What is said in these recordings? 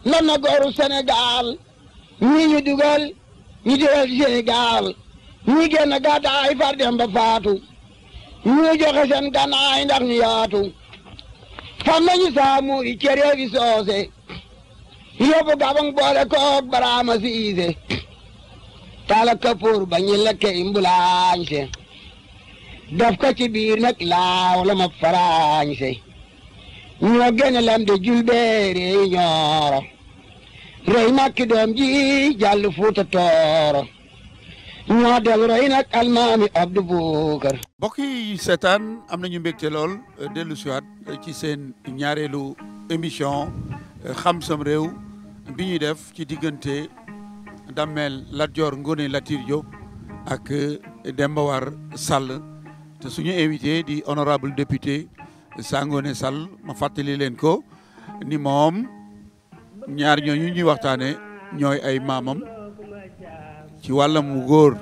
lan na gooru Sénégal ñii ñu dugal Sénégal ñii génn gàddaay far dem ba faatu ñii joxe seen gànnaay ndax ñu yaatu fam nañu Samori cere fi soose yóbbu Gabang boole koog Baraama Siise tala kapoor ba ñu lekke imbulaañse daf ko ci biir nag laaw la ma faraañse ñoo gene lam de julbeere ñooro rey makki doom ji jàll Fuuta Tooro ñoo del rey nag almaami Abdou Boucar. mbokk yi seetaan am nañu mbégte lool dellu siwaat ci seen ñaareelu émission xam sam réew bi ñuy def ci diggante Damel Lat Dior Ngoné Latyr Diop ak Demba War Sall te suñu invité di honorable député Sangoné Sall ma fàttali leen ko ni moom ñaar ñooñu ñuy waxtaane ñooy ay maamam ci wàllam mu góor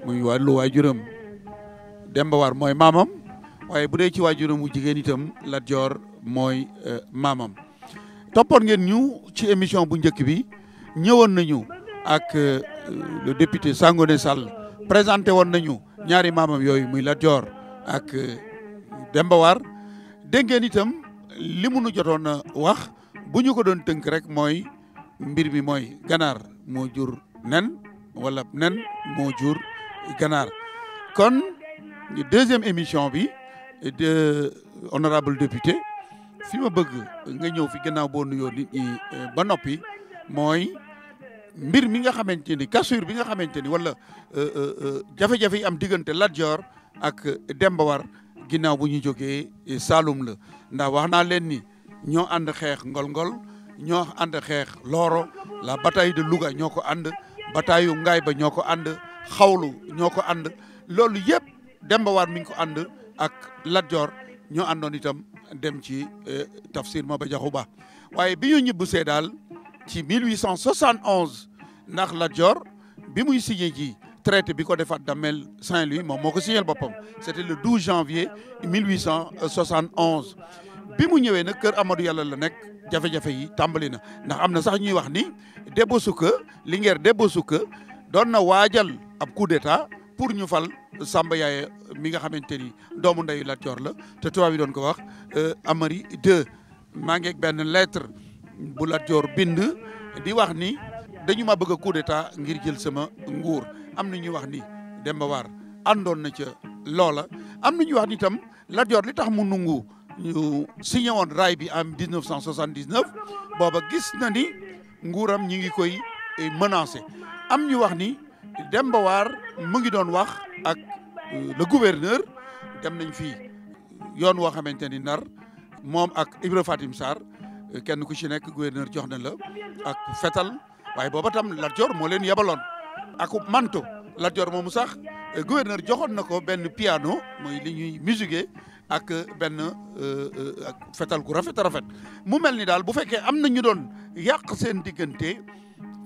muy wàllu waajuram Demba War mooy maamam waaye bu dee ci waajuram mu jigéen itam Lat Dior mooy maamam toppoon ngeen ñu ci émission bu njëkk bi ñëwoon nañu ak le député Sangoné Sall présenté woon nañu ñaari maamam yooyu muy Lat Dior ak Demba War dégg ngeen itam li mu nu jotoon a wax bu ñu ko doon tënk rek mooy mbir mi mooy ganaar moo jur nen wala nen moo jur ganaar kon deuxième émission bi de honorable député fi ma bëgg nga ñëw fi gannaaw boo nuyoo nit ñi ba noppi mooy mbir mi nga xamante ni cassure bi nga xamante ni wala jafe-jafe yi am diggante Lat Dior ak Demba War ginnaaw bu ñu jógee Saloum la ndax wax naa leen ni ñoo ànd xeex ngol-ngol ñoo ànd xeex Loro la bataille de Louga ñoo ko ànd bataille yu Ngaay ba ñoo ko ànd xawlu ñoo ko ànd loolu yëpp Demba War mi ngi ko ànd ak Lat Dior ñoo àndoon itam dem ci Tafsir Maba Jaxu Ba waaye bi ñu ñibbisee daal ci 1871 ndax Lat Dior bi muy signé ji traité bi ko defaat Damel Saint-Louis moom moo ko signé boppam c'était le 12 janvier 1871 bi mu ñëwee nag kër Amadou Yàlla la nekk jafe-jafe yi tàmbali na ndax am na sax ñuy wax ni Debbo Souka Linguère Debbo Souka doon na waajal ab coup d'état pour ñu fal Samba Yaaye mi nga xamante ni doomu ndeyu Lat Dior la te tubaab yi doon ko wax Amari II maa ngi ak benn lettre bu Lat Dior bind di wax ni dañu ma bëgg a coup d'état ngir jël sama nguur am na ñuy wax ni Demba War àndoon na ca loola am na ñuy wax ni itam Lat Dior li tax mu nungu ñu signé woon raay bi en 1979 booba gis na ni nguuram ñi ngi koy menacé am ñu wax ni Demba War mu ngi doon wax ak le gouverneur dem nañ fii yoon woo xamante ni Ndar moom ak Ibra Fatim Sarr kenn ku ci nekk gouverneur jox na la ak fetal waaye booba tam Lat Dior moo leen yebaloon ak manto Lat Dior moomu sax gouverneur joxoon na ko benn piano mooy li ñuy musique ak benn ak fetal gu rafet a rafet mu mel ni daal bu fekkee am na ñu doon yàq seen diggante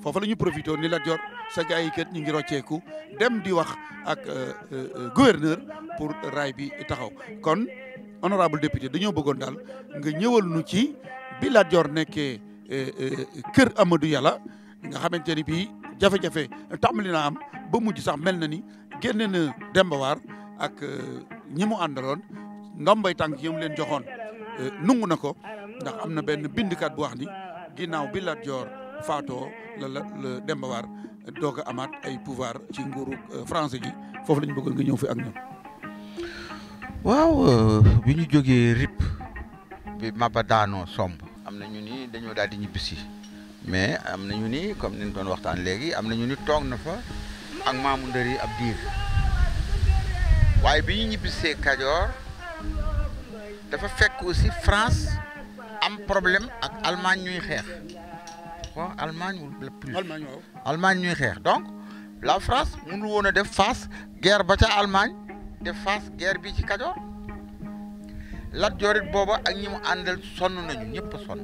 foofu la ñu profité ni Lat Dior sa gars yi kat ñu ngi rocceeku dem di wax ak gouverneur pour raay bi taxaw kon honorable député dañoo bëggoon daal nga ñëwal nu ci bi Lat Dior nekkee kër Amadou Yàlla nga xamante ni bii jafe-jafe tàmbali naa am ba mujj sax mel na ni génne na Demba War ak ñi mu àndaloon ndombay tànk yi mu leen joxoon nungu na ko ndax am na benn bindkat bu wax ni ginnaaw bi Lat Dior faatoo la Demba War doog a amaat ay pouvoir ci nguuru français gi foofu la ñu bëggoon nga ñëw fi ak ñoom. waaw bi ñu jógee RIP bi Maba daanoo somb am na ñu ni dañoo daal di ñibbisi mais am na ñu ni comme ni ñu doon waxtaan léegi am na ñu ni toog na fa ak Maamu Ndëri ab diir waaye bi ñu ñibbisee Kajoor dafa fekk aussi France am problème ak Allemagne ñuy xeex waaw Allemagne le plus Allemagne ñuy xeex donc la France mënul woon a def face guerre ba ca Allemagne def face guerre bi ci Kajoor Lat Dior it booba ak ñi mu àndal sonn nañu ñëpp a sonn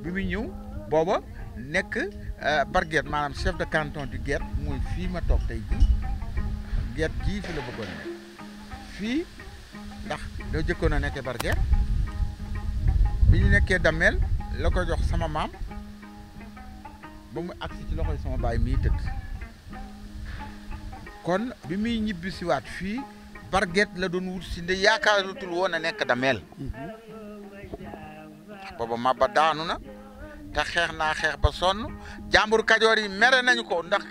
bi mu ñëw booba nekk Barguet maanaam chef de canton du Guet mooy fii ma toog tey jii Guet jii fi la bëggoon nekk fii ndax da jëkkoon a nekkee Barguet bi ñu nekkee Damel la ko jox sama maam ba mu agsi ci loxoy sama baay mii tëdd kon bi muy ñibbi si waat fii barget la doon wut si nde yaakaaratul woon a nekk dameel booba Maba daanu na te xeex naa xeex ba sonn jàmbur Kajoor yi mere nañu ko ndax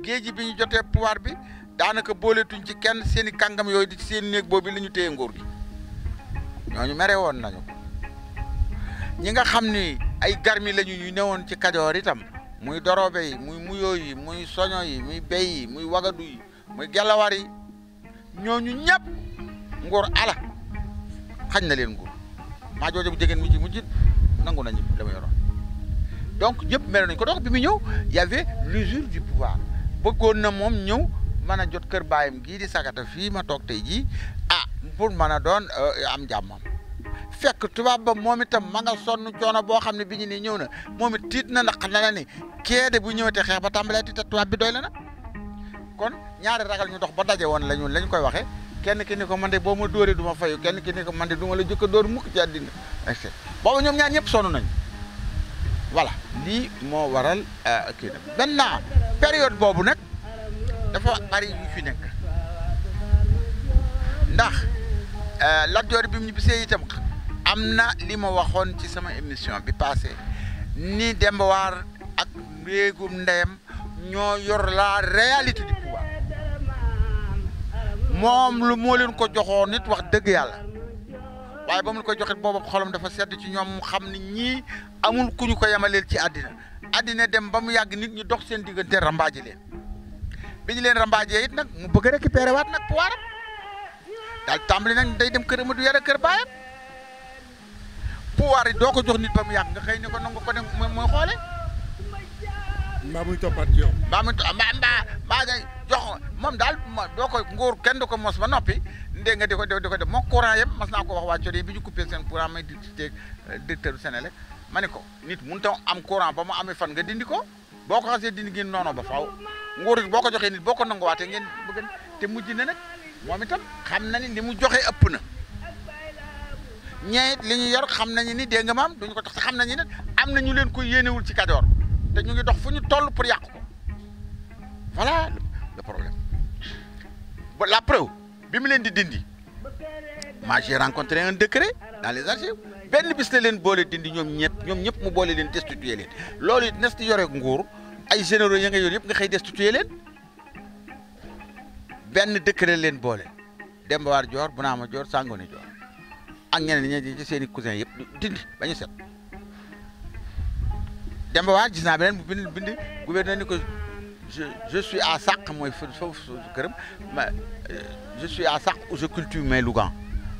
géej bi ñu jotee pouvoir bi daanaka booletuñ ci kenn seeni kàngam yooyu di seen néeg boobu la ñu téye nguur gi ñooñu mere woon nañu ko ñi nga xam ni ay garmi lañu ñu newoon ci Kajoor itam muy dorobe yi muy muyoo yi muy soño yi muy bey yi muy wagadu yi muy gelawar yi ñooñu ñëpp nguur ala xañ na leen nguur maa joojo bu jegeen mu ci mujj nangu nañu la ma yoroon donc ñëpp mere nañu ko donc bi mu ñëw y avait l'usure du pouvoir bëggoon na moom ñëw mën a jot kër baayam gii di Sagata fii ma toog tey jii pour mën a doon am jàmmam fekk tubaab ba moom itam ma nga sonn coono boo xam ne bi ñu ne ñëw na moom it tiit na ndax xam na ni keede bu ñëwee te xeex ba tàmbalee te tubaab bi doy la na kon ñaari ragal ñu dox ba daje woon lañ koy waxee kenn ki ni ko man de boo ma dóoree du ma fayu kenn ki ni ko man de du ma la jëkk a dóor mukk ci àddina boobu ñoom ñaar ñëpp sonn nañ voilà lii moo waral kii nag maintenant période boobu nag dafa bari yu fi nekk ndax Lat Joor bi mu ñu bisee itam am na li ma waxoon ci sama émission bi passé ni Demba War ak réegum ndeyam ñoo yor la réalité du pouvoir moom lu moo leen ko joxoon nit wax dëgg yàlla waaye ba mu ko joxit boobu xolam dafa sedd ci ñoom mu xam ni ñii amul ku ñu ko yemaleel ci àddina dem ba mu yàgg nit ñi dox seen diggante rambaaji leen bi ñu leen rambaajee it nag mu bëgg a récupérer waat nag pouvoir daal tàmbali nag day dem kër Amadou Yàlla kër baayam pouvoir yi doo ko jox nit ba mu yàgg nga xëy ne ko nangu ko dem mooy xoole mbaa muy toppaat ci yow. mbaa ngay jox moom daal doo ko nguur kenn du ko mos ba noppi ndé nga di ko def moo courant yëpp mas naa ko wax waa Codé bi ñu coupé seen courant may directeur du Sénélec ma ne ko nit mënut a am courant ba mu amee fan nga dindi ko boo ko xasee dindi ngeen noonu ba faaw nguur boo ko joxee nit boo ko nanguwaatee ngeen bëgg te mujj na nag moom itam xam na ni li mu joxe ëpp na ñeent li ñu yor xam nañu ni dégg nga maam duñu ko tax xam nañu ne am na ñu leen ko yéenewul ci Kajoor te ñu ngi dox fu ñu toll pour yàq ko voilà le problème la preuve bi mu leen di dindi moi j'ai rencontré un décret dans les archives benn bis la leen boole dindi ñoom ñëpp mu boole leen destituer leen loolu it nes di yore nguur ay généraux ya nga yor yëpp nga xëy destituer leen benn décret leen boole Demba War Joor Bunaama Joor Sangone Joor ak ñeneen ñi ci seen i cousin yëpp dindi ba ñu set Demba War gis naa beneen bu bind gouverneur ni ko je suis à Sàq mooy foofu këram je suis à Sàq où je cultive mes lougan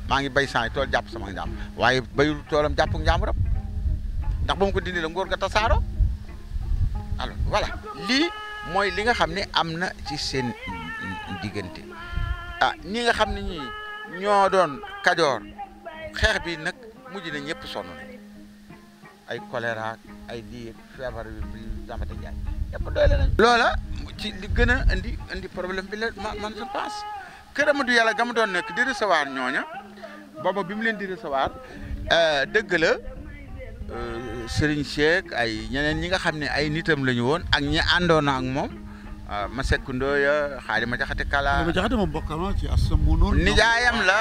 maa ngi bay saa tool jàpp sama njàmm waaye bayul toolam jàpp njàmburam ndax ba mu ko dindi la ngóor ga tasaaro alors voilà lii mooy li nga xam ne am na ci seen diggante ñi nga xam ne ñi ñoo doon Kajoor xeex bi nag mujj na ñëpp sonn nañ ay choléra ay lii feebar bi Sambata Njaay yëpp doyle nañ loola ci li gën a indi problème bi la man je pense Kër Amadou Yàlla ga mu doon nekk di recevoir ñooña booba bi mu leen di recevoir dëgg la Serigne Cheikh ay ñeneen ñi nga xam ne ay nitam la ñu woon ak ñi àndoon ak moom Masek Ndoya Xaalima Jaxate Kala. Xaalima Jaxate moom bokk na ci as munoon. nijaayam la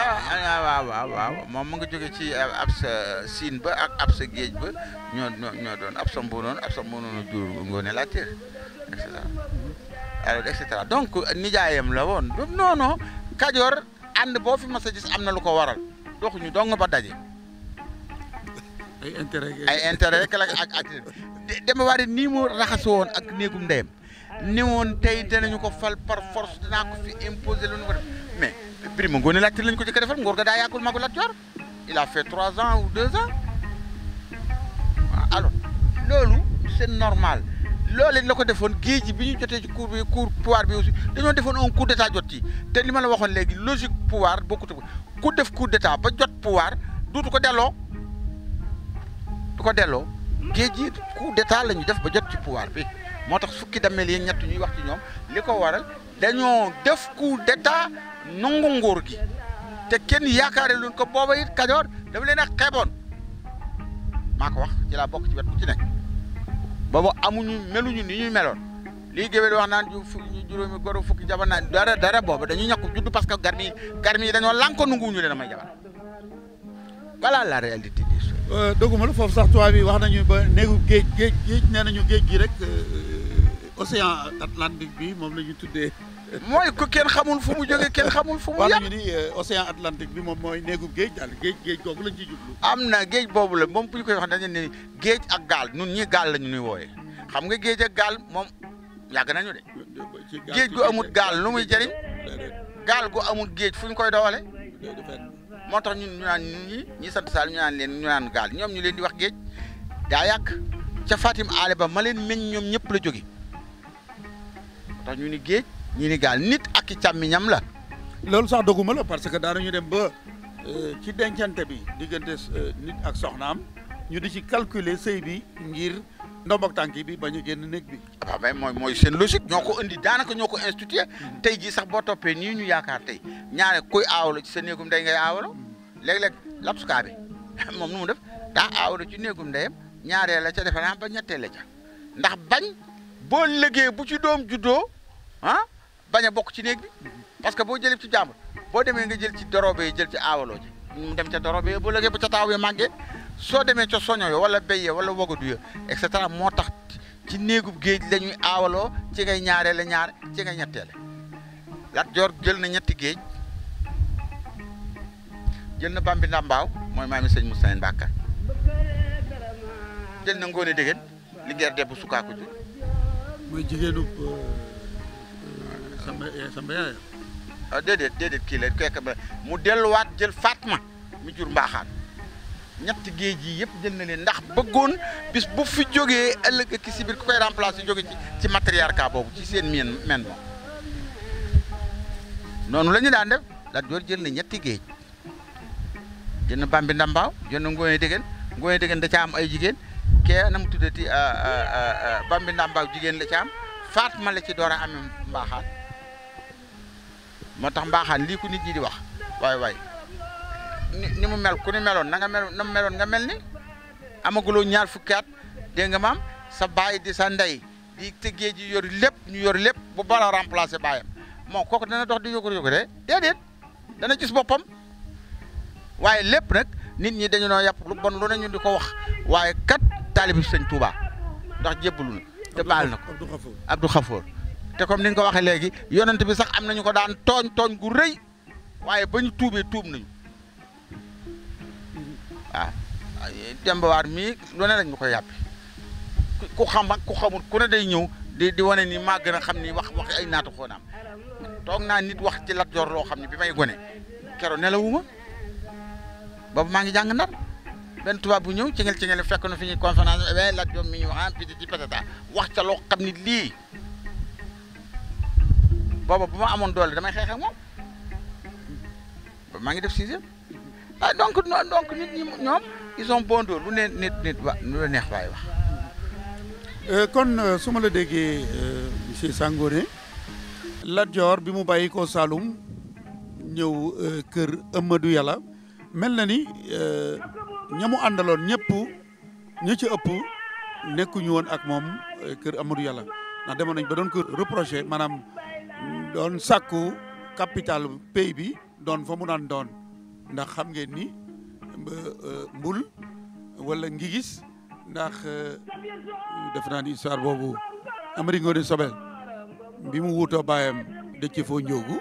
waaw moom mu nga jóge ci ab sa siin ba ak ab sa géej ba ñoo doon ab sa mbunoon jur Ngoone Latiir et cetera alors et cetera donc nijaayam la woon non Kajoor ànd boo fi mas a gis am na lu ko waral doxuñu dong ba daje. ay intérêt rek la ak Demba War nii mu raxasoo woon ak néegum ndeyam. ni woon tey danañu ko fal par force dinaa ko fi imposer lu ñu ko def mais Birima Ngoone Latiir lañ ko jëkk a defal ngóor ga daa yàggul magu Lat Joor il a fait 3 ans ou 2 ans alors loolu c'est normal loolu la ko defoon géej gi bi ñu jotee ci cour pouvoir bi aussi dañoo defoon un coup d'état jot ci te li ma la waxoon léegi logique pouvoir bokkut ku def coup d'état ba jot pouvoir duutu ko delloo géej gi coup d'état la ñu def ba jot ci pouvoir bi moo tax fukki damel yi ñett ñuy wax ci ñoom li ko waral dañoo def coup d'état nangu nguur gi te kenn yaakaare luñ ko booba it Kajoor dafa leen a xeeboon maa ko wax ci laa bokk ci wet bu ci nekk boobu amuñu meluñu ni ñuy meloon lii géwél wax naan juróomi goro fukki jabar naan dara boobu dañu ñàkk judd parce que garmi yi dañoo lànko nanguwuñu leen a may jabar voilà la réalité des choses. doguma la foofu sax tubaab bi wax nañu ba néegu géej nee nañu géej gi rek océan Atlantique bi moom la ñu tuddee. mooy ko kenn xamul fu mu jógee kenn xamul fu mu wax nañu ni océan Atlantique bi moom mooy néegu géej daal géej googu lañ ciy jublu. am na géej boobu la moom bu ñu koy wax dañu ne géej ak gaal ñun ñii gaal la ñu ñuy wooyee xam nga géej ak gaal moom yàgg nañu de. géej gu amul gaal lu muy jëriñ gaal gu amul géej fu ñu koy dawale moo tax ñun ñu naan ñi sant Sall ñu naan leen ñu naan gaal ñoom ñu leen di wax géej daa yàgg ca Fatim Ale ba ma leen meññ ñoom ñëpp la jóge moo tax ñu ni géej ñi ni gaal nit ak i càmmiñam la. loolu sax doguma la parce que daanañu dem ba ci dencante bi diggante nit ak soxnaam ñu di ci calculer sëy bi ngir ndomb ak tànk bi bañ a génn néeg bi. waaw mais mooy seen logique ñoo ko indi daanaka ñoo ko institué tey jii sax boo toppee nii ñu yaakaar tey ñaare kuy aawalo ci sa néegum ndey ngay aawalo léeg-léeg lapsukaa bi moom nu mu def daa aawalo ci néegum ndeyam ñaareel la ca defe naa ba ñetteel la ca ndax bañ boo lëggee bu ci doom juddoo bañ a bokk ci néeg bi parce que boo jëlee ci jàmbur boo demee nga jël ci dorobe yi jël ci aawaloo ji mu dem ca dorobe yi boo lëggee ba ca taaw yi màggee soo demee ca soño yo wala béy ya wala wogadu ya et cetera moo tax ci néegub géej la ñuy aawaloo ci ngay ñaareele ñaar ci ngay ñetteele Lat Joor jël na ñetti géej jël na Bambi Ndambaaw mooy maami sëñ Moussa Mbaka jël na Ngoone Dégéen li ngeer debbu sukaaku jur mooy jigéenu Samba Yaaya. déedéet kii la kekk ba mu delluwaat jël Fatma mi jur Mbaaxaan ñetti géej yi yëpp jël na leen ndax bëggoon bis bu fi jógee ëllëg ki si biir ku koy remplacer jóge ci matriarcat boobu ci seen men moom noonu la ñu daan def Lat Joor jël na ñetti géej jël na Bambi Ndambaaw jël na Ngoone Dégéen da ca am ay jigéen kee na mu tuddati Bambi Ndambaaw jigéen la ca am Fatma la ci door a amee Mbaaxaan moo tax Mbaaxaan lii ko nit ñi di wax waay ni mu mel ku ni meloon na mu meloon nga mel ni amaguloo ñaar fukki at dégg nga maam sa baay di sa ndey di te géej yi yor lépp ñu yor lépp bu bara remplacer baayam moo kooku dana dox di yógu de déedéet dana gis boppam waaye lépp nag nit ñi dañu noo yàpp lu bon lu ne ñu di ko wax waaye kat taalibi sëñ Touba ndax jébbalu na te baal na ko Abdou Khafour te comme ni nga ko waxee léegi yonent bi sax am nañu ko daan tooñ gu rëy waaye ba ñu tuubee tuub nañu waaw Demba Waar mii lu ne lañ ma koy yàppi ku xam ak ku xamul ku ne day ñëw di wane ni maa gën a xam ni wax ay naatu xoonaam toog naa nit wax ci Lat Joor loo xam ne bi may gone kero nelawuma boobu maa ngi jàng Ndar benn tubaab bu ñëw cingel fekk na fi ñuy conférence Lat Joor mi ñu wax pititi patata wax ca loo xam ni lii booba bu ma amoon doole damay xeex ak moom maa ngi def sixième donc nit ñi ñoom ils ont bon dos lu ne nit lu la neex waay wax. kon su ma la déggee monsieur Sangoné Lat Joor bi mu bàyyi ko Saloum ñëw kër Amadou Yàlla mel na ni ñamu àndaloon ñëpp ñi ci ëpp nekkuñu woon ak moom kër Amadou Yàlla ndax demoon nañ ba doon ko reproché maanaam doon sàkku capital pays bi doon fa mu naan doon ndax xam ngeen ni mbul wala ngigis ndax def naa ni histoire boobu Amari Ngoone Sobel bi mu wuutoo baayam dëcc foo njóogu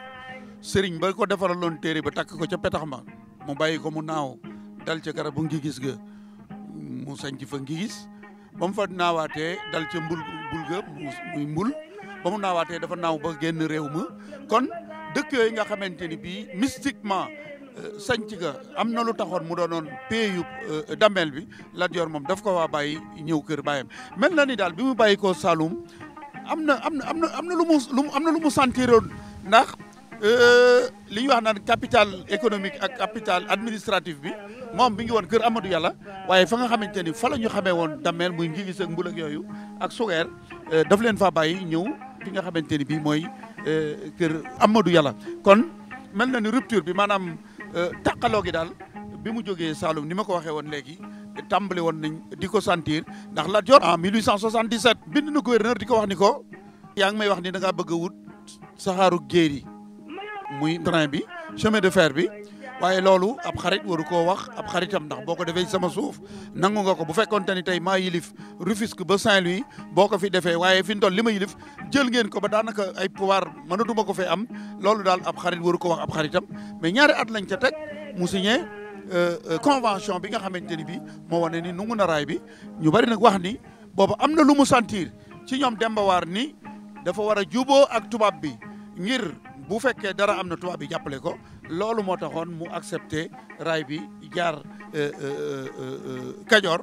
sëriñ ba ko defaraloon téere ba takk ko ca petax ma mu bàyyi ko mu naaw dal ca garab bu ngigis ga mu sañc fa ngigis ba mu fa naawaatee dal ca mbul ga muy mbul ba mu naawaatee dafa naaw ba génn réew ma kon dëkk yooyu nga xamante ni bii mystiquement sanc ga am na lu taxoon mu doonoon péeyu Damel bi Lat Joor moom daf ko waa bàyyi ñëw kër baayam mel na ni daal bi mu bàyyi ko Saloum am na lu mu sentiroon ndax li ñuy wax naan capital économique ak capital administratif bi moom bi ngi woon kër Amadou Yàlla waaye fa nga xamante ni fa la ñu xamee woon Damel muy ngi gis ak mbul ak yooyu ak sugeer daf leen faa bàyyi ñëw fi nga xamante ni bii mooy kër Amadou Yàlla kon mel na ni rupture bi maanaam tàqaloo gi daal bi mu jógee Saloum ni ma ko waxee woon léegi tàmbali woon nañ di ko sentir ndax Lat Dior en 1877 bind na gouverneur di ko wax ni ko yaa ngi may wax ni da ngaa bëgg a wut saxaaru géer yi muy train bi chemin de fer bi waaye loolu ab xarit waru koo wax ab xaritam ndax boo ko defee sama suuf nangu nga ko bu fekkoonte ni tey maa yilif Rufisque ba Saint-Louis boo ko fi defee waaye fi mu toll li ma yilif jël ngeen ko ba daanaka ay pouvoir mënatuma ko fee am loolu daal ab xarit waru ko wax ab xaritam mais ñaari at lañ ca teg mu signé convention bi nga xamante ni bii moo wane ni nungu na raay bi ñu bari nag wax ni boobu am na lu mu sentir ci ñoom Demba War ni dafa war a juboo ak tubaab bi ngir bu fekkee dara am na tubaab bi jàppale ko loolu moo taxoon mu accepté raay bi jaar Kajoor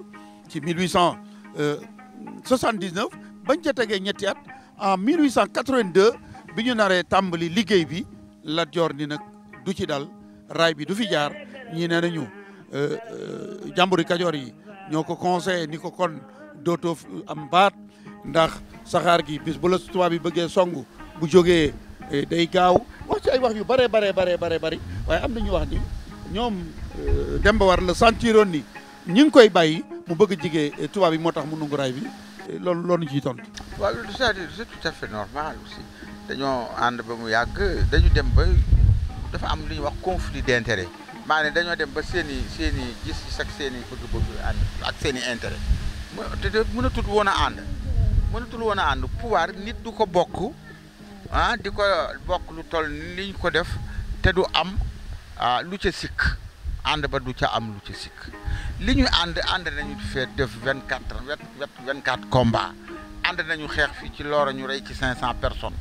ci 1879 bañ ca tegee ñetti at en 1882 bi ñu naree tàmbali liggéey bi Lat Dior ni nag du ci dal raay bi du fi jaar ñii nee nañu jàmburi Kajoor yi ñoo ko conseillé ni ko kon dootoo am baat ndax saxaar gi bis bu la tubaab bi bëggee song bu jógee day gaaw wax ci ay wax yu bare bari waaye am na ñu wax ni ñoom Demba War la sentiroon ni ñi ngi koy bàyyi mu bëgg a jigee tubaab bi moo tax mu nungu raay bi loolu ciy tontu. waaw c'est-à-dire c'est tout à fait normal aussi dañoo ànd ba mu yàgg dañu dem ba dafa am lu ñuy wax conflit d'intérêt maanaam dañoo dem ba seen i gis-gis ak seen i bëgg-bëgg ànd ak seen i intérêt te mënatul woon a ànd pouvoir nit du ko bokk di ko bokk lu toll ni liñ ko def te du am lu ca sikk ànd ba du ca am lu ca sikk li ñuy ànd nañu fee def 24 combats ànd nañu xeex fii ci Loora ñu rey ci 500 personnes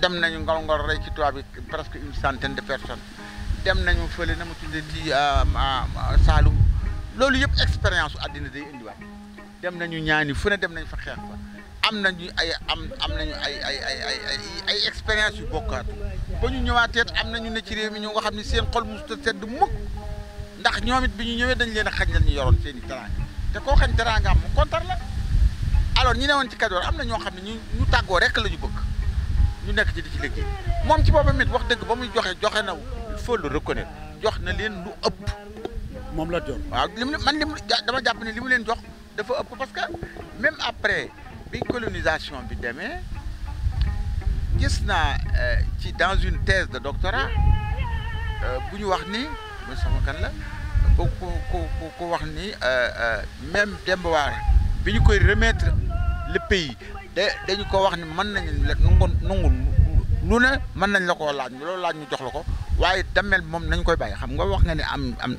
dem nañu Ngor rey ci tubaab bi presque une centaine de personnes dem nañu fële na ma tuddee ci Saalum loolu yëpp expérience u àddina day indiwaat dem nañu ñaani fu ne dem nañ fa xeex fa am nañu ay expérience yu bokkaat ba ñu ñëwaateet am nañu ne ci réew mi ñu nga xam ne seen xol musta sedd mukk ndax ñoom it bi ñu ñëwee dañ leen a xañ la ñu yoroon seen i teraanga te koo xañ teraanga am mu kontar la alors ñi ne woon ci Kajoor am na ñoo xam ne ñu tàggoo rek la ñu bëgg ñu nekk ci di ci liggéey moom ci boppam it wax dëgg ba muy joxe na il faut le reconnaître jox na leen lu ëpp moom la jox waaw dama jàpp ne li mu leen jox dafa ëpp parce que même après bi colonisation bi demee gis naa ci dans une thèse de doctorat bu ñu wax ni sama kan la ku wax ni même Demba War bi ñu koy remettre le pays dañu ko wax ni mën nañu la nungu lu ne mën nañ la koo laaj loolu laaj ñu jox la ko waaye damel moom nañ koy bàyyi xam nga wax nga ne am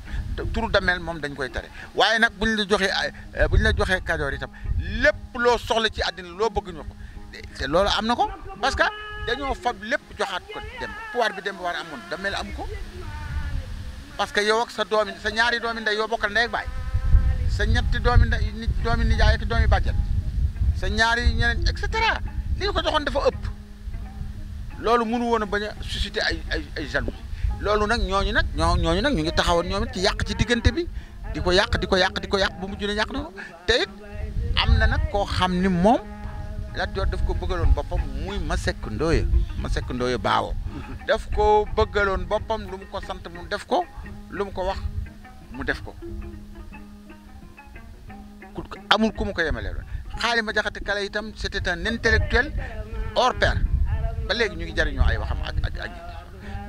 turu damel moom dañ koy tere waaye nag buñ la joxee Kajoor itam lépp loo soxla ci àddina loo bëgg ñu ko te loolu am na ko parce que dañoo fab lépp joxaat ko dem pouvoir bi Demba War amoon damel am ko parce que yow ak sa ñaari doomi ndey yoo bokkal ndey ak baay sa ñetti doomi nijaay ak doomi bàjjan sa ñaari ñeneen et cetera li ñu ko joxoon dafa ëpp loolu mënu woon a bañ a susciter ay jalousie loolu nag ñooñu nag ñu ngi taxawoon ñoom it ci yàq ci diggante bi di ko yàq ba mujj na ñàkk na ko te it am na nag koo xam ni moom Lat Dior daf ko bëggaloon boppam muy Masek Ndoye Baawo daf ko bëggaloon boppam lu mu ko sant mu def ko lu mu ko wax mu def ko amul ku mu ko yemalee loon Xaalima Jaxate Kala itam c'était un intellectuel hors pair ba léegi ñu ngi jariñoo ay waxam ak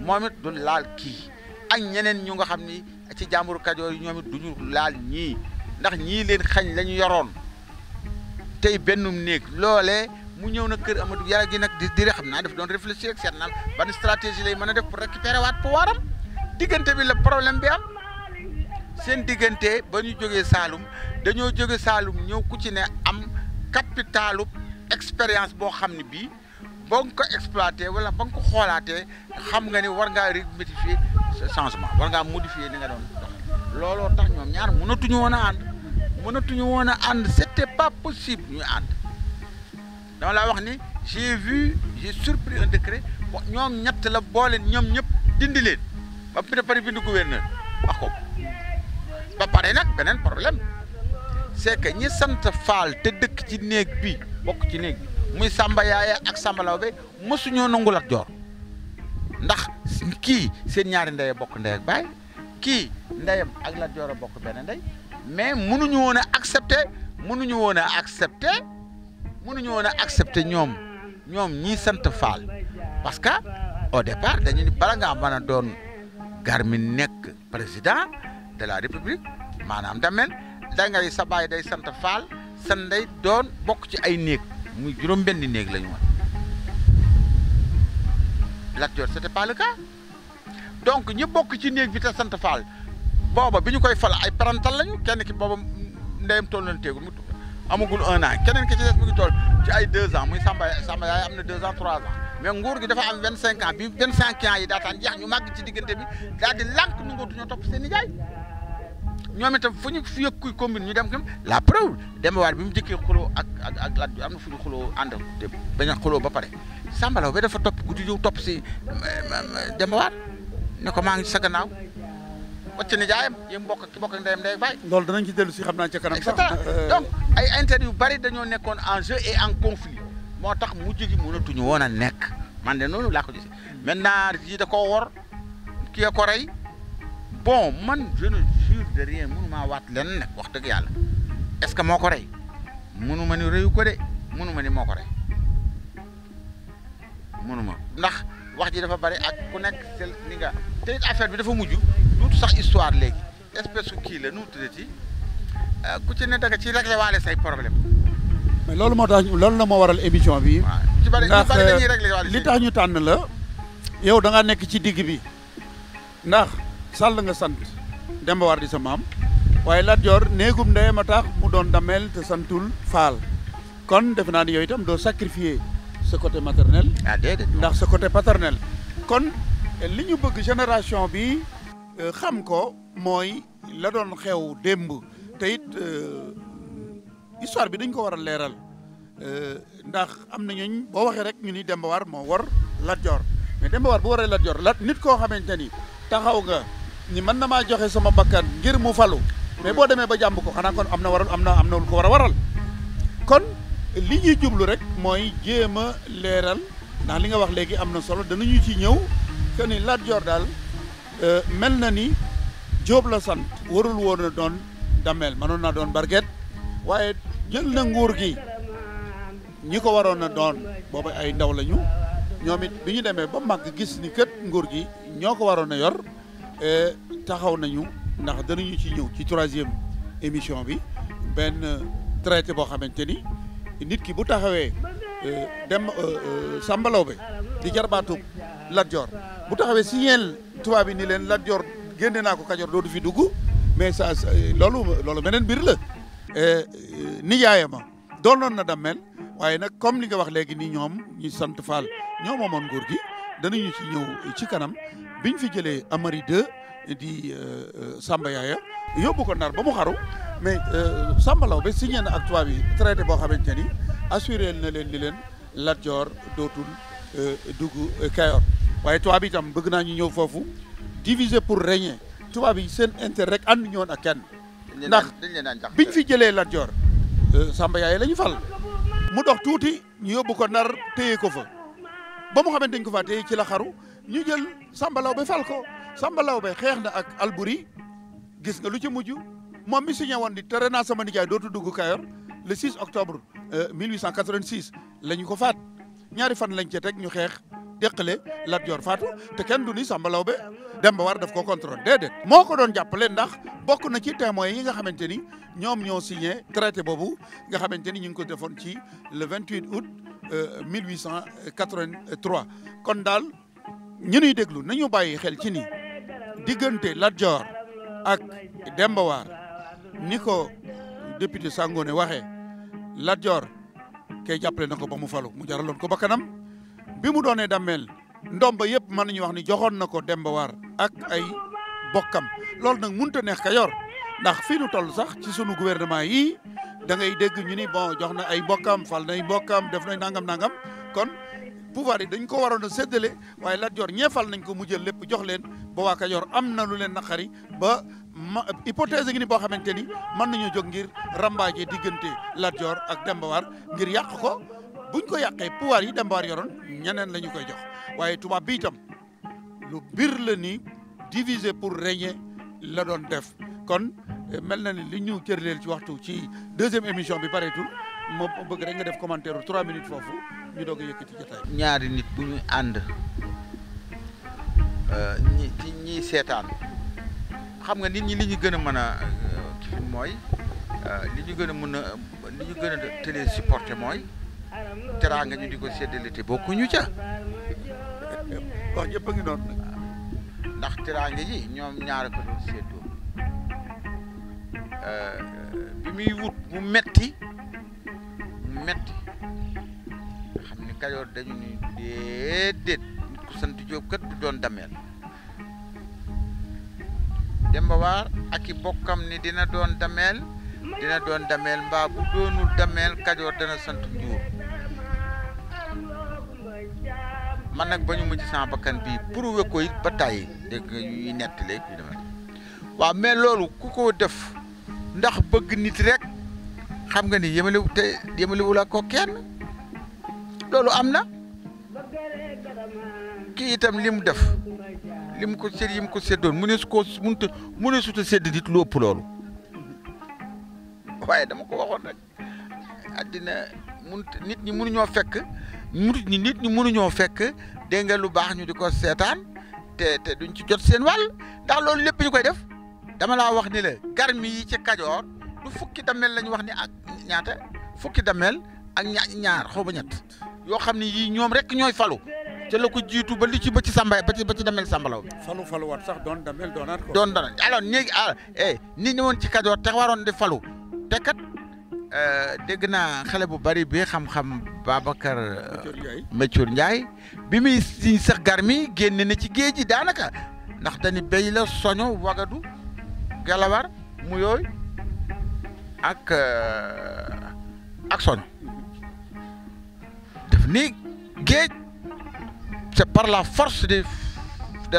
moom it du laal kii ak ñeneen ñu nga xam ni ci jàmburu Kajoor yi ñoom it duñu laal ñii ndax ñii leen xañ la ñu yoroon tey bennum néeg loolee mu ñëw na kër Amadou Yàlla gi nag di xam naa daf doon réfléchir ak seet naan ban stratégie lay mën a def pour récupérer waat pouvoir am diggante bi la problème bi am seen diggante ba ñu jógee Saalum dañoo jóge Saalum ñëw ku ci ne am capitalu expérience boo xam ne bii boo nga ko exploité wala ba nga ko xoolaatee xam nga ni war ngaa rectifier changement war ngaa modifier ni nga doon dox looloo tax ñoom ñaar mënatuñu woon a ànd c'était pas possible ñu ànd dama laa wax ni j'ai surpris un décret ñoom ñett la boole ñoom ñëpp dindi leen ba pare bindu gouverneur wax ko ba pare nag beneen problème c'est que ñi sant Faal te dëkk ci néeg bi bokk ci néeg bi muy Samba Yaaya ak Samba Lawbe mësuñoo nangu Lat Joor ndax kii seen ñaari ndey bokk ndey ak baay kii ndeyam ak Lat Joor a bokk benn ndey mais mënuñu woon a accepter ñoom ñii sant Fall parce que au départ dañu ni bala ngaa mën a doon garmi nekk président de la république maanaam damel da ngay sa baay day sant Fall sa ndey doon bokk ci ay néeg muy juróom-benni néeg la ñu woon Lat Joor c'était pas le cas donc ñi bokk ci néeg bi te sant Fall booba bi ñu koy fal ay parental lañu kenn ki booba ndeyam toll na teegul amagul 1 an keneen ki ci des mu ngi toll ci ay 2 ans muy Samba yaay am na 2 ans 3 ans mais nguur gi dafa am 25 ans bi 25 ans yi daataan jeex ñu màgg ci diggante bi daal di lànk nu ngootuñoo topp seen nijaay ñoom itam fu ñu fi yëg kuy commune ñu dem kam la preuve Demba War bi mu jëkkee xuloo ak Lat Joor am na fu ñu xuloo ànd te bañ a xuloo ba pare Samba Law ba dafa topp guddi ñëw topp si Demba War ne ko maa ngi sa gannaaw wacc nijaayam yéen bokk ndeyam ndey baay. loolu danañ ci dellu si xam naa ca kanam sax donc ay intérêt yu bari dañoo nekkoon en jeu et en conflit moo tax mujj gi mënatuñu woon a nekk man de noonu laa ko gisee maintenant yi da koo wor kii ko rey bon man je ne jure de rien mënu maa waat leen nag wax dëgg yàlla est-ce que moo ko rey mënu ma ni reyu ko de mënu ma ni moo ko rey mënu ma ndax wax ji dafa bari ak ku nekk sel ni nga te affaire bi dafa mujj duutu sax histoire léegi espèce su kii la nu mu tuddati ku ci ne danga ci réglé waale say problème mais loolu moo tax loolu la moo waral émission bi. waaw ci bari dañuy réglé waale li tax ñu tànn la yow da ngaa nekk ci digg bi ndax Sall nga sant Demba War di sa maam waaye Lat Joor néegum ndeyam a tax mu doon damel te santul Faal kon defe naa ni yow itam doo sacrifier sa côté maternel. ah déedéet ndax sa côté paternel. kon li ñu bëgg génération bi xam ko mooy la doon xew démb te it histoire bi dañ ko war a leeral ndax am na ñooñ boo waxee rek ñu ni Demba War moo war Lat Joor mais Demba War bu waree Lat Joor nit koo xamante ni taxaw nga ni mën na maa joxe sama bakkan ngir mu falu mais boo demee ba jàmb ko xanaa kon am na lu ko war a waral kon li ñuy jublu rek mooy jéem a leeral ndax li nga wax léegi am na solo danañu ci ñëw que ni Lat Joor daal mel na ni Jóob la sant warul woon a doon damel mënoon naa doon barget waaye jël na nguur gi ñi ko waroon a doon booba ay ndaw lañu ñoom it bi ñu demee ba màgg gis ni kët nguur gi ñoo ko waroon a yor taxaw nañu ndax danañu ci ñëw ci 3e émission bi benn traité boo xamante ni nit ki bu taxawee Samba Laobé di jarbaatu Lat Joor bu taxawee signeel tubaab bi ni leen Lat Joor génne naa ko Kajoor dootu fi dugg mais ça loolu beneen mbir la nijaayama doonoon na dammel waaye nag comme li nga wax léegi ni ñoom ñi sant Fall ñoo moomoon nguur gi danañu ci ñëw ci kanam biñ fi jëlee Amari 2 di Samba Yaaya yóbbu ko Ndar ba mu xaru mais Samba Laobé signé na ak tubaab yi traité boo xamante ni assuré na leen li leen Lat Joor dootul dugg Kayoor waaye tubaab yi itam bëgg naa ñu ñëw foofu diviser pour régner tubaab yi seen intérêt rek ànd ñoon ak kenn ndax biñ fi jëlee Lat Joor Samba Yaaya la ñu fal mu dox tuuti ñu yóbbu ko Ndar téye ko fa ba mu xamante dañ ko fa téye ci la xaru ñu jël Samba Laobé fal ko Samba Laobé xeex na ak Alburi gis nga lu ci mujj moom mi signé woon di tere naa sama nijaay dootu dugg Kayoor le 6 octobre 1886 la ñu ko faat ñaari fan lañ ca teg ñu xeex déqale Lat Joor faatu te kenn du ni Samba Laobé Demba War daf ko contrôle déedéet moo ko doon jàppale ndax bokk na ci témoins yi nga xamante ni ñoom ñoo signé traité boobu nga xamante ni ñu ngi ko defoon ci le 28 août 1883 kon daal ñu nuy déglu nañu bàyyi xel ci ni diggante Lat Joor ak Demba War ni ko député Sangoné waxee Lat Joor kay jàppale na ko ba mu falu mu jaraloon ko ba kanam bi mu doonee dammel ndomba yëpp mën nañu wax ni joxoon na ko Demba War ak ay bokkam loolu nag mënut a neex Kajoor ndax fii nu toll sax ci sunu gouvernement yi da ngay dégg ñu ni bon jox na ay bokkam fal nay bokkam def na nangam kon pouvoir yi dañ ko waroon a séddale waaye Lat Joor ñeefal nañ ko mu jël lépp jox leen ba waa Kajoor am na lu leen naqari ba hypothèse gi ni boo xamante ni mën nañoo jóg ngir rambaaje diggante Lat Joor ak Demba War ngir yàq ko buñ ko yàqee pouvoir yi Demba War yoroon ñeneen la ñu koy jox waaye tubaab bi itam lu bir la ni diviser pour régner la doon def kon mel na ni li ñu cërleel ci waxtu ci deuxième émission bi pareetul moo bëgg rek nga def commentaire 3 minutes foofu ñu doog a yëkkati jotaay. ñaari nit bu ñu ànd ñi seetaan xam nga nit ñi li ñu gën a mën a mooy li ñu gën a mën a li ñu gën a télé supporté mooy teraanga ñu di ko séddale te bokkuñu ca. wax yëpp a ngi noonu nag. ndax teraanga ji ñoom ñaar ko doon séddoo bi muy wut mu metti nga xam ni Kajoor dañu ni déedéet nit ku sant Jóob kat du doon dameel Demba War ak i bokkam ni dina doon dameel mbaa bu doonul dameel Kajoor dana sant Njuur man nag ba ñu mujj sama bakkan bii prouvé ko it ba tàyyi dégg nga ñuy nettali yu demee waaw mais loolu ku ko def ndax bëgg nit rek xam nga ni yemalewu la ko kenn loolu am na kii itam li mu def li mu ko séddoon mu ne su ta sédd nit lu ëpp loolu waaye dama ko waxoon rek àddina nit ñi mënuñoo fekk dégg nga lu baax ñu di ko seetaan te duñ ci jot seen wàll ndax loolu lépp ñu koy def dama laa wax ni la garmi yi ci Kajoor du fukki damel lañu wax ni ak ñaata fukki damel ak ñaar xaw ba ñett yoo xam ne yii ñoom rek ñooy falu te la ko jiitu ba li ci ba ci samba ba ci damel sambalaw bi falu waat sax doon damel doonaat ko doon alors nit ñi woon ci Kajoor te waroon di falu te kat dégg naa xale bu bari bi xam-xam Babacar Méthior Ndiaye bi muy siñ sax garmi génn na ci géej gi daanaka ndax dañu béy la soño wagadu gelawar mu yooyu ak soño def ni géej c'est par la force de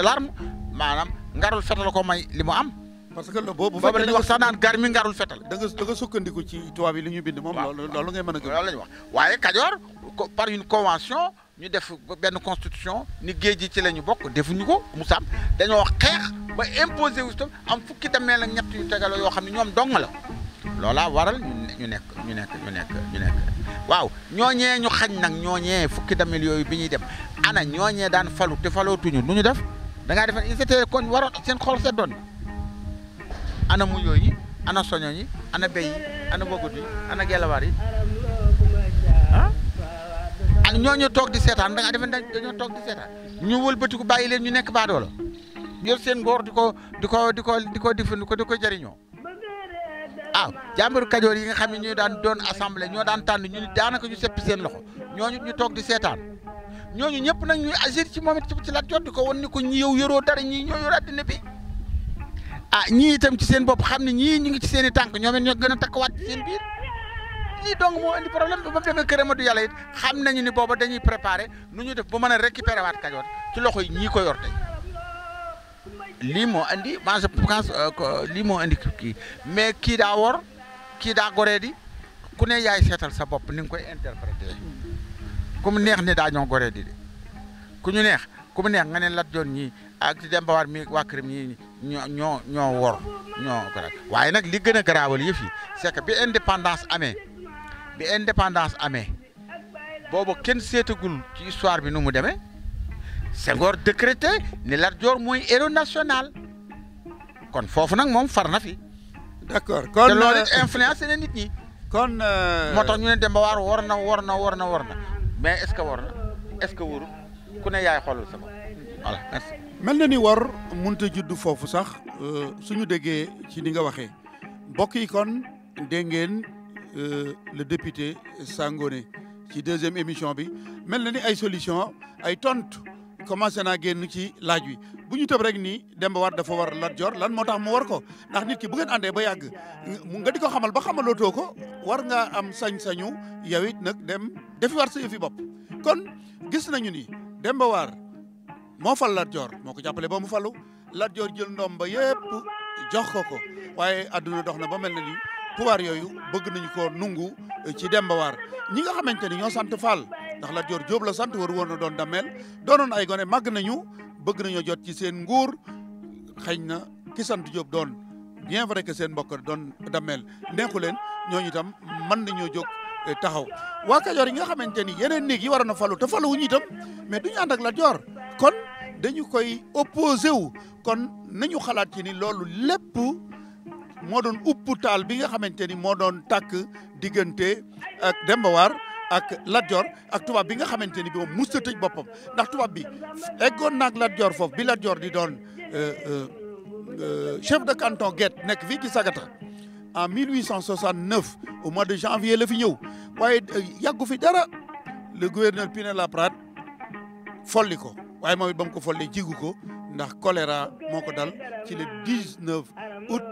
l'arme maanaam ngarul fetal ko may li mu am parce que boobu dañuy wax sax naan garmi ngarul fetal da nga sukkandiku ci tubaab yi li ñu bind moom loolu ngay mën a gëm loolu la ñu wax waaye Kajoor par une convention ñu def benn constitution ni géej gi ci la ñu bokk defuñu ko mu sam dañoo xeex ba imposé wu tam am fukki dameel ak ñett yu tegaloo yoo xam ne ñoom dong la loolaa waral ñu nekk waaw ñooñee ñu xañ nag ñooñee fukki dameel yooyu bi ñuy dem ana ñooñee daan falu te falootuñu nu ñu def da ngaa defe ils étaient kon waroon seen xol seddoon ana mu yooyu ana soño yi ana béy yi ana bogut yi ana gelawaar yi ak ñooñu toog di seetaan da ngaa defe dañoo toog di seetaan ñu wëlbatiku bàyyi leen ñu nekk baadoola yor seen ngóor di ko jëriñoo jàmbaru Kajoor yi nga xam ne ñu daan doon assemblée ñoo daan tànn ñu daanaka ñu seppi seen loxo ñooñu ñu toog di seetaan ñooñu ñëpp nag ñuy agir ci moom it ci Lat Joor di ko won ni ko ñi yow yoroo dara ñii ñoo yor àddina bi ñii itam ci seen bopp xam ne ñii ñu ngi ci seen i tànk ñoom it ñoo gën a takkuwaat ci seen biir lii dong moo indi problème bi ba mu demee Kër Amadou Yàlla it xam nañu ni booba dañuy préparer nu ñu def ba mën a récupérer waat Kajoor ci loxo yi ñii ko yor tey lii moo indi moi je pense lii moo indi kii mais kii daa wor kii daa goree di ku ne yaay seetal sa bopp ni nga koy interpréter ku mu neex ne daa ñoo goree di de ku mu neex nga ne Lat Joor ñii ak Demba War mi waa këram ñii ñoo wor ñoo ko waaye nag li gën a garaawal yëf yi c'est que bi indépendance amee boobu kenn seetagul ci histoire bi nu mu demee Senghor décrété ni Lat Joor mooy héros national kon foofu nag moom far na fi. d'accord kon te loolu it influencé na nit ñi. kon moo tax ñu ne Demba War war na mais est-ce que war na est-ce que wóorul ku ne yaay xoolal sa bopp voilà merci. mel na ni war mënut a judd foofu sax suñu déggee ci ni nga waxee mbokk yi kon dégg ngeen le député Sangoné ci deuxième émission bi mel na ni ay solution ay tontu commencé naa génn ci laaj wi bu ñu tëb rek ni Demba War dafa war Lat Joor lan moo tax mu war ko ndax nit ki bu ngeen àndee ba yàgg nga di ko xamal ba xamalootoo ko war nga am sañ-sañu yow it nag dem defi war sa yëfi bopp kon gis nañu ni Demba War moo fal Lat Joor moo ko jàppale ba mu falu Lat Joor jël ndoom ba yépp jox ko waaye adduna dox na ba mel na ni pouvoir yooyu bëgg nañu ko nungu ci Demba War ñi nga xamante ni ñoo sant Fall ndax Lat Joor Jóob la sant waru woon na doon dameel doonoon ay gone màgg nañu bëgg nañoo jot ci seen nguur xëy na ki sant Jóob doon bien vrai que seen mbokk doon Damel neexu leen ñooñu itam mën nañoo jóg taxaw waa Kajoor yi nga xamante ni yeneen néeg yi waroon a falu te faluwuñu itam mais duñu ànd ak Lat Joor kon dañu koy opposé wu kon nañu xalaat ci ni loolu lépp moo doon upp taal bi nga xamante ni moo doon tàkk diggante ak Demba War ak Lat Joor ak tubaab bi nga xamante ni bi moom musta tëj boppam ndax tubaab bi eggoon naag Lat Joor foofu bi Lat Joor di doon chef de canton Guet nekk fii ci Sagata en 1869 au mois de janvier la fi ñëw waaye yàggu fi dara le gouverneur Pinet-Laprade folli ko waaye moom it ba mu ko follee jigu ko ndax choléra moo ko dal ci le 19 août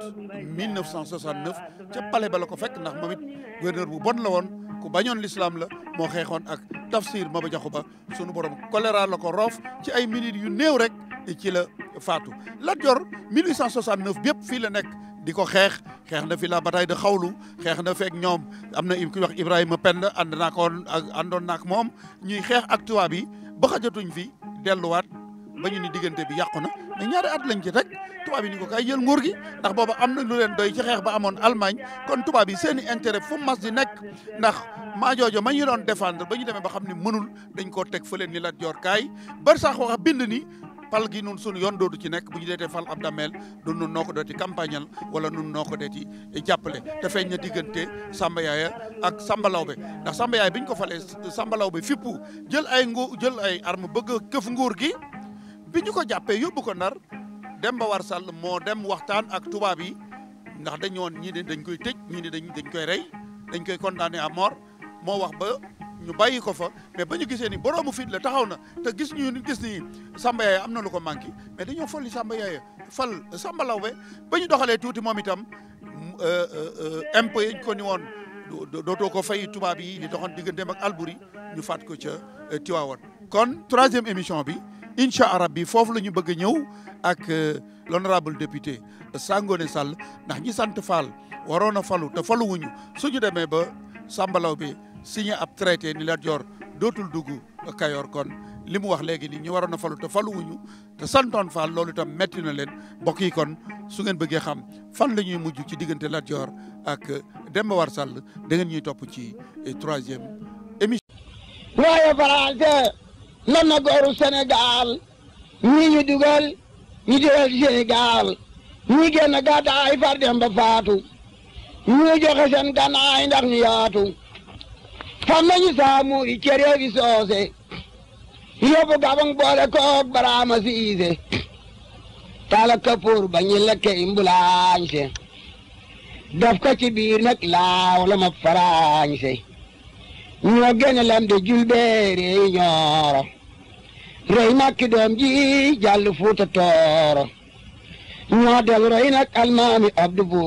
1969 ca palais ba la ko fekk ndax moom it gouverneur bu bon la woon ku bañoon l'islam la moo xeexoon ak Tafsir Maba Jaxu Ba sunu borom choléra la ko roof ci ay minutes yu néew rek ci la faatu. Lat Joor 1869 bépp fii la nekk di ko xeex na fi la bataille de Xawlu xeex na feek ñoom am na ku wax Ibrahima Penda àndoon naak moom ñuy xeex ak tubaab yi ba xajatuñ fi delluwaat ba ñu ni diggante bi yàqu na mais ñaari at lañ ci teg tubaab yi ni ko kay jël nguur gi ndax booba am na lu leen doy ci xeex ba amoon Allemagne kon tubaab yi seen i intérêt fu mas di nekk ndax maa joojo ma ñu doon défendre ba ñu demee ba xam ne mënul dañ koo teg fële ni Lat Joor kaay bar sax wax bind ni pal gi nun sunu yoon doodu ci nekk bu ñu deetee fal ab Damel du nun noo ko dooti campagnal wala nun noo ko deeti jàppale te feeñ na diggante Samba Yaaya ak Samba Lawbe ndax Samba Yaaya bi ñu ko falee Samba Lawbe fippu jël ay arme bëgg a këf nguur gi bi ñu ko jàppee yóbbu ko Ndar Demba War Sall moo dem waxtaan ak tubaab yi ndax dañ woon ñii ne dañ koy tëj ñii ne dañ koy rey dañ koy condamné à mort moo wax ba ñu bàyyi ko fa mais ba ñu gisee ni boroomu fit la taxaw na te gis ni Samba Yaaya am na lu ko manqué mais dañoo folli Samba Yaaya fal Samba Lawbe ba ñu doxalee tuuti moom itam impôt yi ñu ko ni woon dootoo ko fay tubaab yi di doxoon digganteem ak Albury ñu faat ko ca Tivaouane. kon troisième émission bi incha allah bi foofu la ñu bëgg a ñëw ak l'honorable député Sangone Sall ndax ñi sant Fall waroon a falu te faluwuñu suñu demee ba Samba Lawbe signé ab traité ni Lat Joor dootul dugg Kayoor kon li mu wax léegi ni ñu waroon a falu te faluwuñu te santoon Fall loolu itam metti na leen mbokk yi kon su ngeen bëggee xam fan la ñuy mujj ci diggante Lat Joor ak Demba War Sall da ngeen ñuy topp ci troisième émission. waaye Français lan na gooru Sénégal ñii ñu dugal ñu dugal Sénégal ñii génn gàddaay far dem ba faatu ñu joxe seen gànnaay ndax ñu yaatu fam nañu saamu i cere gi soose yóbbu gabang boole koog baraama siise tala kapoor ba ñi lekke imbulaañse daf ko ci biir nag laaw la ma faraañse ñoo gene lam de julbeere ñooro rey makki doom ji jàll fuuta tooro ñoo del roy nag almaami abdu bu